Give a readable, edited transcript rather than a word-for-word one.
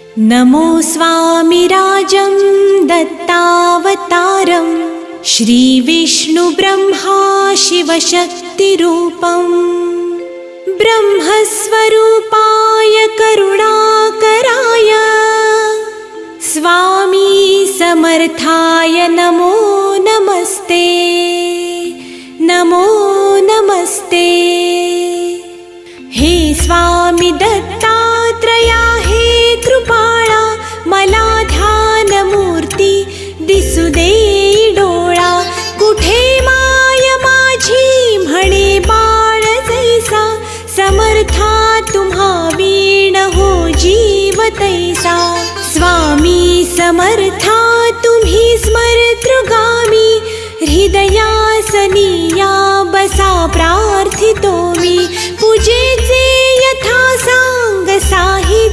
नमो स्वामिराजं दत्तावतारं श्रीविष्णुब्रह्मा शिवशक्तिरूपं ब्रह्मस्वरूपाय करुणाकराय स्वामी समर्थाय नमो नमस्ते, नमो नमस्ते। हे स्वामी दत्तात्रया हे कृपाळा, मला ध्यानमूर्ती दिसू दे डोळा। कुठे माय माझी म्हणे बाळ जैसा, समर्था तुम्हा वीण हो जीव तैसा। स्वामी समर्था तुम्ही स्मरतृगामी, हृदयासनी या बसा प्रार्थितो मी। पूजेचे यथा सांग साहि